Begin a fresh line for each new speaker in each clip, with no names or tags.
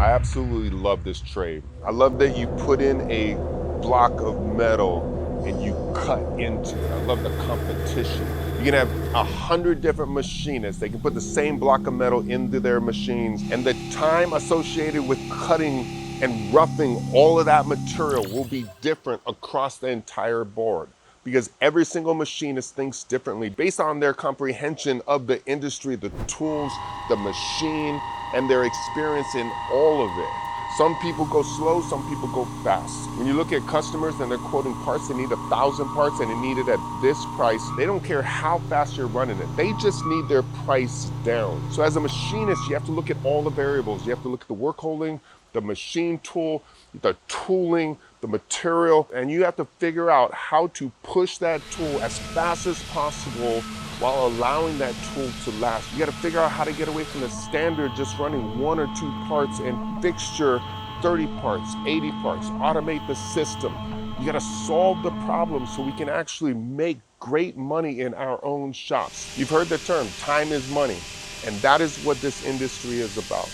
I absolutely love this trade. I love that you put in a block of metal and you cut into it. I love the competition. You can have 100 different machinists. They can put the same block of metal into their machines, and the time associated with cutting and roughing all of that material will be different across the entire board, because every single machinist thinks differently based on their comprehension of the industry, the tools, the machine, and their experience in all of it. Some people go slow, some people go fast. When you look at customers and they're quoting parts, they need 1,000 parts and they need it at this price. They don't care how fast you're running it. They just need their price down. So as a machinist, you have to look at all the variables. You have to look at the work holding, the machine tool, the tooling, the material, and you have to figure out how to push that tool as fast as possible while allowing that tool to last. You got to figure out how to get away from the standard just running 1 or 2 parts and fixture 30 parts, 80 parts, automate the system. You got to solve the problem so we can actually make great money in our own shops. You've heard the term, time is money, and that is what this industry is about.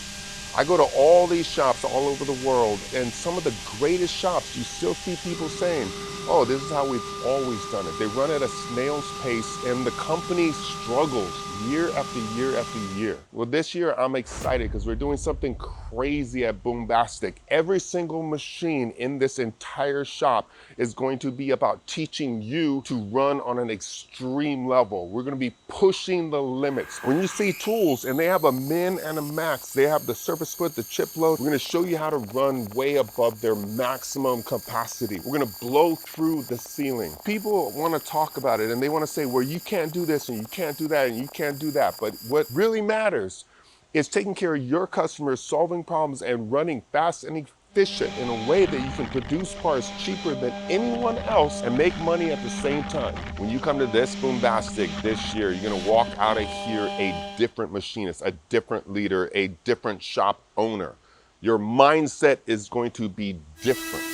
I go to all these shops all over the world, and some of the greatest shops, you still see people saying, oh, this is how we've always done it. They run at a snail's pace, and the company struggles year after year after year. Well, this year I'm excited because we're doing something crazy at Boombastic. Every single machine in this entire shop is going to be about teaching you to run on an extreme level. We're going to be pushing the limits. When you see tools and they have a min and a max, they have the surface foot, the chip load, we're going to show you how to run way above their maximum capacity. We're going to blow through the ceiling. People want to talk about it and they want to say, well, you can't do this and you can't do that and you can't do that. But what really matters is taking care of your customers, solving problems, and running fast and efficient in a way that you can produce parts cheaper than anyone else and make money at the same time. When you come to this Boombastic this year, you're gonna walk out of here a different machinist, a different leader, a different shop owner. Your mindset is going to be different.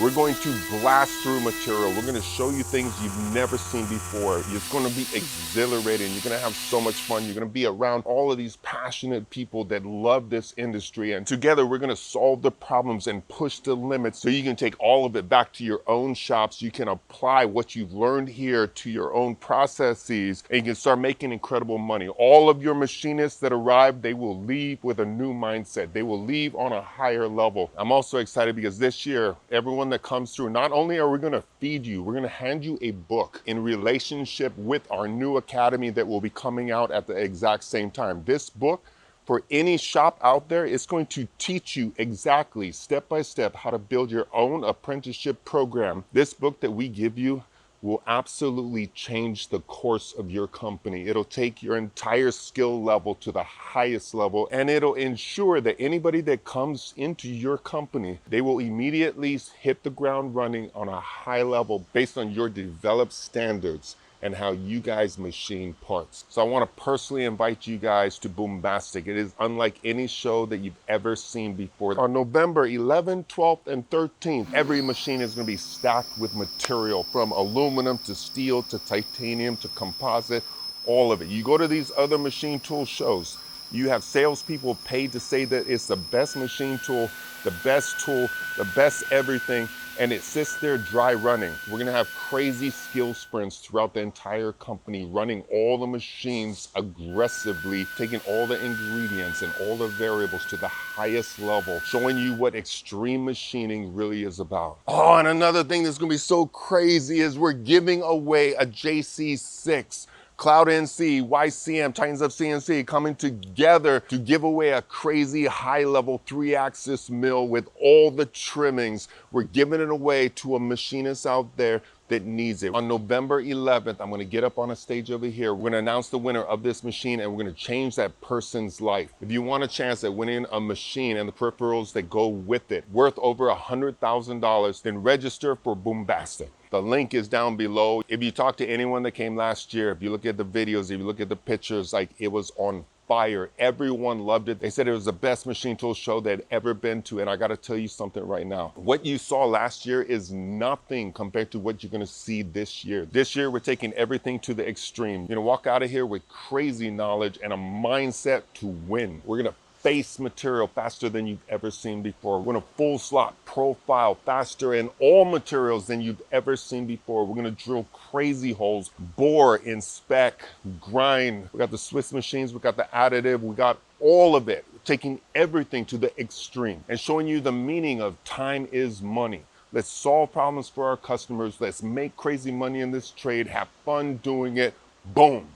We're going to blast through material. We're going to show you things you've never seen before. It's going to be exhilarating. You're going to have so much fun. You're going to be around all of these passionate people that love this industry. And together, we're going to solve the problems and push the limits so you can take all of it back to your own shops. You can apply what you've learned here to your own processes, and you can start making incredible money. All of your machinists that arrive, they will leave with a new mindset. They will leave on a higher level. I'm also excited because this year, everyone that comes through, not only are we going to feed you, we're going to hand you a book in relationship with our new academy that will be coming out at the exact same time. This book, for any shop out there, is going to teach you exactly step by step how to build your own apprenticeship program. This book that we give you will absolutely change the course of your company. It'll take your entire skill level to the highest level, and it'll ensure that anybody that comes into your company, they will immediately hit the ground running on a high level based on your developed standards and how you guys machine parts. So I want to personally invite you guys to Boombastic. It is unlike any show that you've ever seen before. On November 11th, 12th, and 13th, every machine is going to be stacked with material from aluminum to steel to titanium to composite, all of it. You go to these other machine tool shows, you have salespeople paid to say that it's the best machine tool, the best everything, and it sits there dry running. We're gonna have crazy skill sprints throughout the entire company, running all the machines aggressively, taking all the ingredients and all the variables to the highest level, showing you what extreme machining really is about. Oh, and another thing that's gonna be so crazy is we're giving away a JC6. Cloud NC, YCM, Titans of CNC coming together to give away a crazy high-level 3-axis mill with all the trimmings. We're giving it away to a machinist out there that needs it. On November 11th, I'm gonna get up on a stage over here. We're gonna announce the winner of this machine, and we're gonna change that person's life. If you want a chance at winning a machine and the peripherals that go with it, worth over $100,000, then register for Boombastic. The link is down below. If you talk to anyone that came last year, if you look at the videos, if you look at the pictures, like, it was on fire. Everyone loved it. They said it was the best machine tool show they'd ever been to. And I got to tell you something right now. What you saw last year is nothing compared to what you're going to see this year. This year, we're taking everything to the extreme. You're going to walk out of here with crazy knowledge and a mindset to win. We're going to base material faster than you've ever seen before. We're gonna full slot profile faster in all materials than you've ever seen before. We're gonna drill crazy holes, bore, inspect, grind. We got the Swiss machines, we got the additive, we got all of it, taking everything to the extreme and showing you the meaning of time is money. Let's solve problems for our customers. Let's make crazy money in this trade, have fun doing it. Boom.